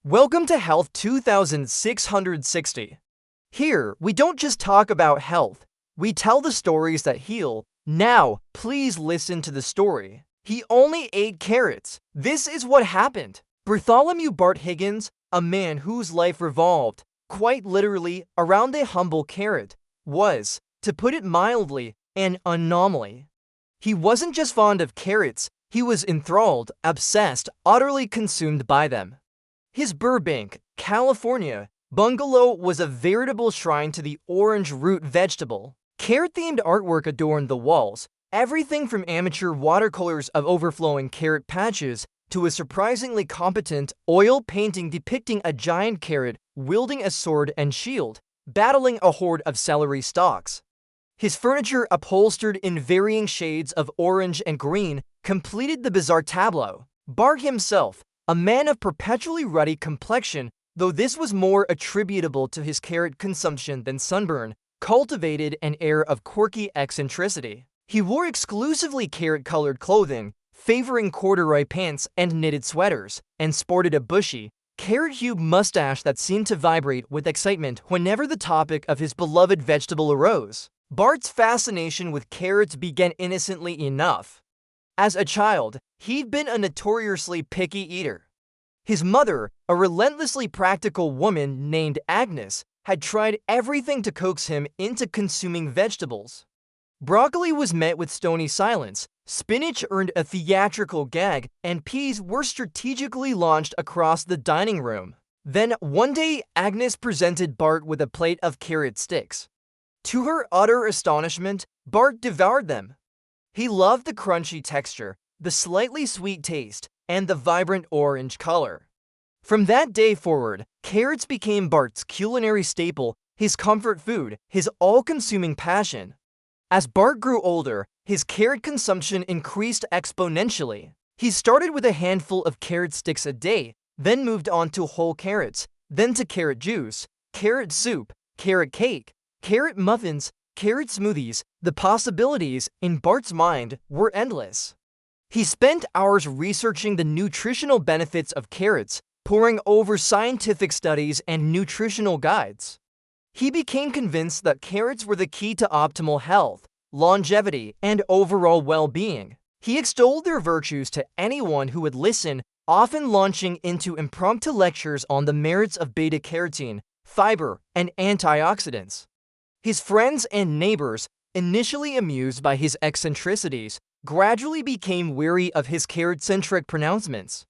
Welcome to Health 2660. Here, we don't just talk about health, we tell the stories that heal. Now, please listen to the story. He only ate carrots. This is what happened. Bartholomew Bart Higgins, a man whose life revolved, quite literally, around a humble carrot, was, to put it mildly, an anomaly. He wasn't just fond of carrots, he was enthralled, obsessed, utterly consumed by them. His Burbank, California, bungalow was a veritable shrine to the orange root vegetable. Carrot-themed artwork adorned the walls, everything from amateur watercolors of overflowing carrot patches to a surprisingly competent oil painting depicting a giant carrot wielding a sword and shield, battling a horde of celery stalks. His furniture, upholstered in varying shades of orange and green, completed the bizarre tableau. Bart himself, a man of perpetually ruddy complexion, though this was more attributable to his carrot consumption than sunburn, cultivated an air of quirky eccentricity. He wore exclusively carrot-colored clothing, favoring corduroy pants and knitted sweaters, and sported a bushy, carrot-hued mustache that seemed to vibrate with excitement whenever the topic of his beloved vegetable arose. Bart's fascination with carrots began innocently enough. As a child, he'd been a notoriously picky eater. His mother, a relentlessly practical woman named Agnes, had tried everything to coax him into consuming vegetables. Broccoli was met with stony silence, spinach earned a theatrical gag, and peas were strategically launched across the dining room. Then, one day, Agnes presented Bart with a plate of carrot sticks. To her utter astonishment, Bart devoured them. He loved the crunchy texture, the slightly sweet taste, and the vibrant orange color. From that day forward, carrots became Bart's culinary staple, his comfort food, his all-consuming passion. As Bart grew older, his carrot consumption increased exponentially. He started with a handful of carrot sticks a day, then moved on to whole carrots, then to carrot juice, carrot soup, carrot cake, carrot muffins, carrot smoothies. The possibilities, in Bart's mind, were endless. He spent hours researching the nutritional benefits of carrots, poring over scientific studies and nutritional guides. He became convinced that carrots were the key to optimal health, longevity, and overall well-being. He extolled their virtues to anyone who would listen, often launching into impromptu lectures on the merits of beta-carotene, fiber, and antioxidants. His friends and neighbors, initially amused by his eccentricities, gradually became weary of his carrot-centric pronouncements.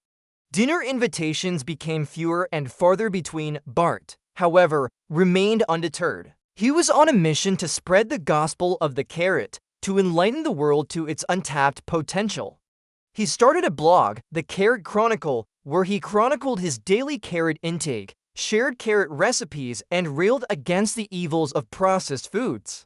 Dinner invitations became fewer and farther between. Bart, however, remained undeterred. He was on a mission to spread the gospel of the carrot, to enlighten the world to its untapped potential. He started a blog, The Carrot Chronicle, where he chronicled his daily carrot intake, shared carrot recipes, and railed against the evils of processed foods.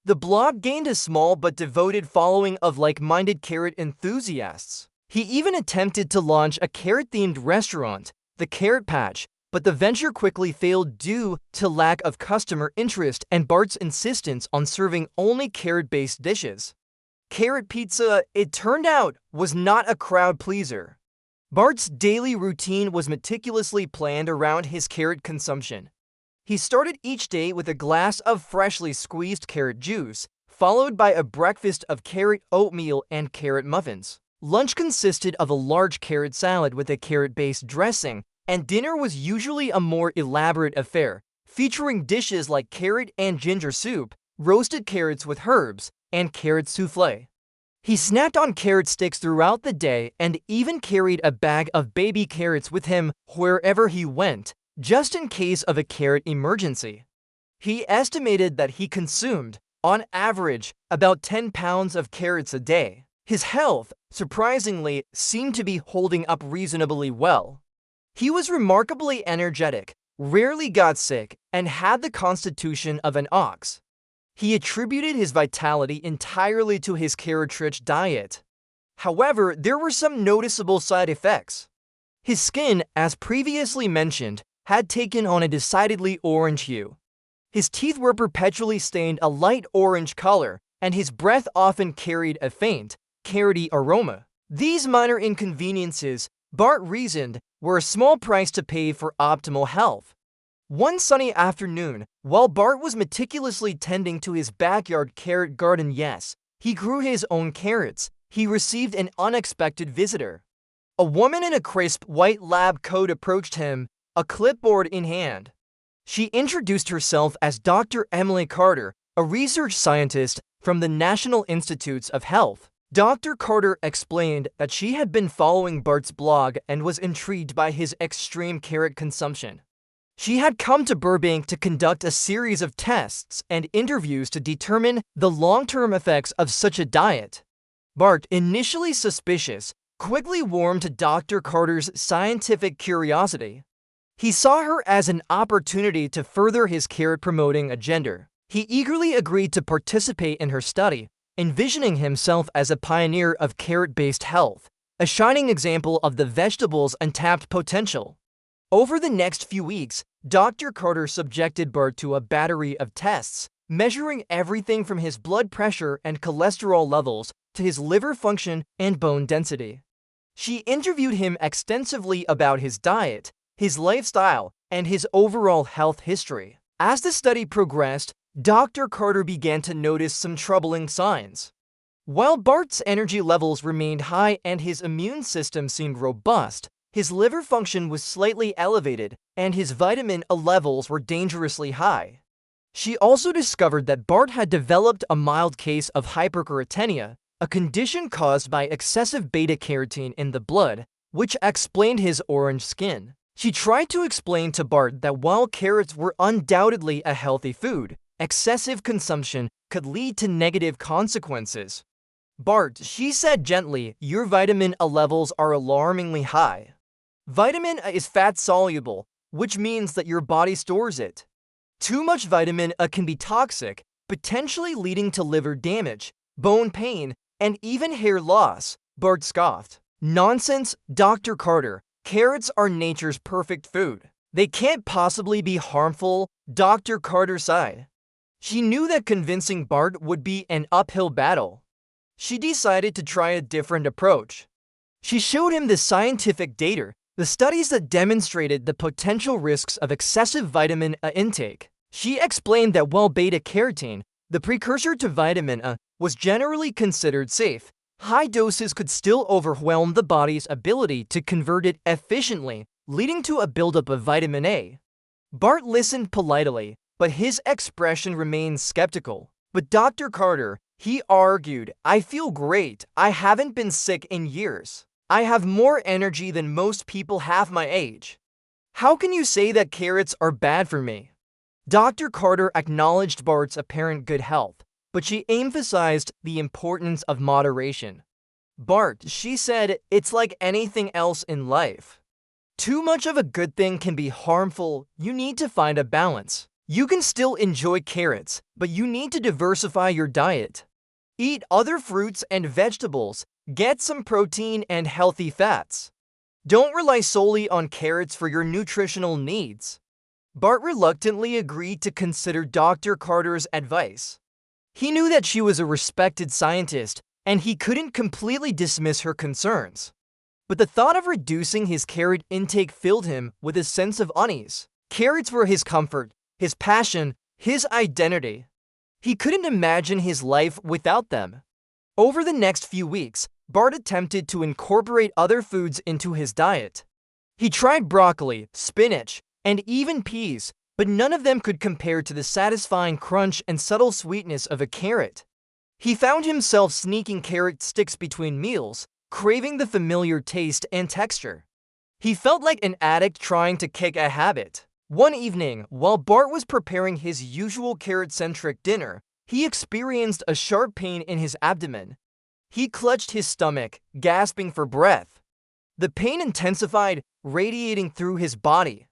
The blog gained a small but devoted following of like-minded carrot enthusiasts. He even attempted to launch a carrot-themed restaurant, The Carrot Patch, but the venture quickly failed due to lack of customer interest and Bart's insistence on serving only carrot-based dishes. Carrot pizza, it turned out, was not a crowd pleaser. Bart's daily routine was meticulously planned around his carrot consumption. He started each day with a glass of freshly squeezed carrot juice, followed by a breakfast of carrot oatmeal and carrot muffins. Lunch consisted of a large carrot salad with a carrot-based dressing, and dinner was usually a more elaborate affair, featuring dishes like carrot and ginger soup, roasted carrots with herbs, and carrot soufflé. He snacked on carrot sticks throughout the day and even carried a bag of baby carrots with him wherever he went, just in case of a carrot emergency. He estimated that he consumed, on average, about 10 pounds of carrots a day. His health, surprisingly, seemed to be holding up reasonably well. He was remarkably energetic, rarely got sick, and had the constitution of an ox. He attributed his vitality entirely to his carrot-rich diet. However, there were some noticeable side effects. His skin, as previously mentioned, had taken on a decidedly orange hue. His teeth were perpetually stained a light orange color, and his breath often carried a faint, carroty aroma. These minor inconveniences, Bart reasoned, were a small price to pay for optimal health. One sunny afternoon, while Bart was meticulously tending to his backyard carrot garden, yes, he grew his own carrots, he received an unexpected visitor. A woman in a crisp white lab coat approached him, a clipboard in hand. She introduced herself as Dr. Emily Carter, a research scientist from the National Institutes of Health. Dr. Carter explained that she had been following Bart's blog and was intrigued by his extreme carrot consumption. She had come to Burbank to conduct a series of tests and interviews to determine the long-term effects of such a diet. Bart, initially suspicious, quickly warmed to Dr. Carter's scientific curiosity. He saw her as an opportunity to further his carrot-promoting agenda. He eagerly agreed to participate in her study, envisioning himself as a pioneer of carrot-based health, a shining example of the vegetable's untapped potential. Over the next few weeks, Dr. Carter subjected Bart to a battery of tests, measuring everything from his blood pressure and cholesterol levels to his liver function and bone density. She interviewed him extensively about his diet, his lifestyle, and his overall health history. As the study progressed, Dr. Carter began to notice some troubling signs. While Bart's energy levels remained high and his immune system seemed robust, his liver function was slightly elevated, and his vitamin A levels were dangerously high. She also discovered that Bart had developed a mild case of hypercarotenia, a condition caused by excessive beta-carotene in the blood, which explained his orange skin. She tried to explain to Bart that while carrots were undoubtedly a healthy food, excessive consumption could lead to negative consequences. Bart, she said gently, your vitamin A levels are alarmingly high. Vitamin A is fat-soluble, which means that your body stores it. Too much vitamin A can be toxic, potentially leading to liver damage, bone pain, and even hair loss, Bart scoffed. Nonsense, Dr. Carter. Carrots are nature's perfect food. They can't possibly be harmful, Dr. Carter sighed. She knew that convincing Bart would be an uphill battle. She decided to try a different approach. She showed him the scientific data, the studies that demonstrated the potential risks of excessive vitamin A intake. She explained that while beta-carotene, the precursor to vitamin A, was generally considered safe, high doses could still overwhelm the body's ability to convert it efficiently, leading to a buildup of vitamin A. Bart listened politely, but his expression remained skeptical. But Dr. Carter, he argued, I feel great. I haven't been sick in years. I have more energy than most people half my age. How can you say that carrots are bad for me? Dr. Carter acknowledged Bart's apparent good health, but she emphasized the importance of moderation. Bart, she said, it's like anything else in life. Too much of a good thing can be harmful. You need to find a balance. You can still enjoy carrots, but you need to diversify your diet. Eat other fruits and vegetables. Get some protein and healthy fats. Don't rely solely on carrots for your nutritional needs. Bart reluctantly agreed to consider Dr. Carter's advice. He knew that she was a respected scientist, and he couldn't completely dismiss her concerns. But the thought of reducing his carrot intake filled him with a sense of unease. Carrots were his comfort, his passion, his identity. He couldn't imagine his life without them. Over the next few weeks, Bart attempted to incorporate other foods into his diet. He tried broccoli, spinach, and even peas, but none of them could compare to the satisfying crunch and subtle sweetness of a carrot. He found himself sneaking carrot sticks between meals, craving the familiar taste and texture. He felt like an addict trying to kick a habit. One evening, while Bart was preparing his usual carrot-centric dinner, he experienced a sharp pain in his abdomen. He clutched his stomach, gasping for breath. The pain intensified, radiating through his body.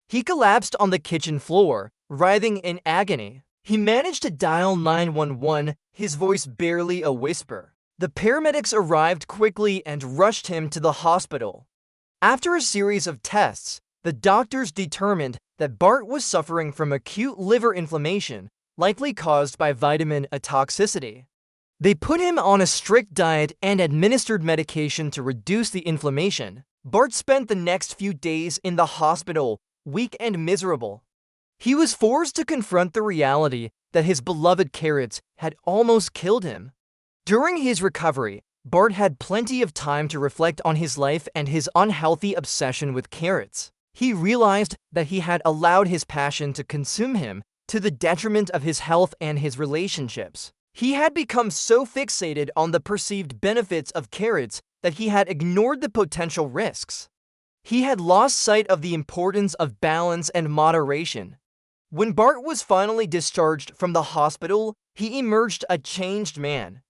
He collapsed on the kitchen floor, writhing in agony. He managed to dial 911, his voice barely a whisper. The paramedics arrived quickly and rushed him to the hospital. After a series of tests, the doctors determined that Bart was suffering from acute liver inflammation, likely caused by vitamin A toxicity. They put him on a strict diet and administered medication to reduce the inflammation. Bart spent the next few days in the hospital, weak and miserable. He was forced to confront the reality that his beloved carrots had almost killed him. During his recovery, Bart had plenty of time to reflect on his life and his unhealthy obsession with carrots. He realized that he had allowed his passion to consume him to the detriment of his health and his relationships. He had become so fixated on the perceived benefits of carrots that he had ignored the potential risks. He had lost sight of the importance of balance and moderation. When Bart was finally discharged from the hospital, he emerged a changed man.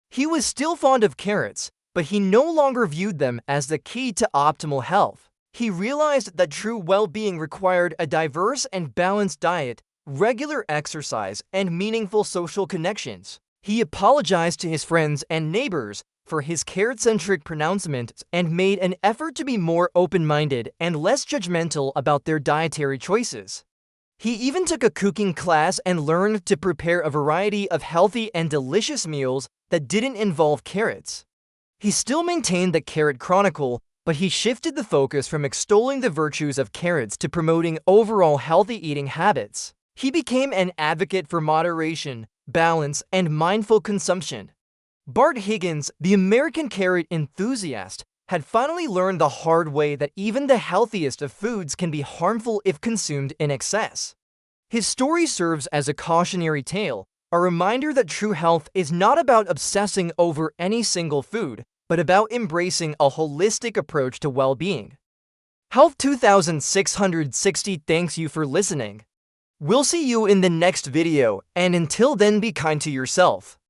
He was still fond of carrots, but he no longer viewed them as the key to optimal health. He realized that true well-being required a diverse and balanced diet, regular exercise, and meaningful social connections. He apologized to his friends and neighbors for his carrot-centric pronouncements and made an effort to be more open-minded and less judgmental about their dietary choices. He even took a cooking class and learned to prepare a variety of healthy and delicious meals that didn't involve carrots. He still maintained the Carrot Chronicle, but he shifted the focus from extolling the virtues of carrots to promoting overall healthy eating habits. He became an advocate for moderation, balance, and mindful consumption. Bart Higgins, the American carrot enthusiast, had finally learned the hard way that even the healthiest of foods can be harmful if consumed in excess. His story serves as a cautionary tale, a reminder that true health is not about obsessing over any single food, but about embracing a holistic approach to well-being. Health 2660 thanks you for listening. We'll see you in the next video, and until then, be kind to yourself.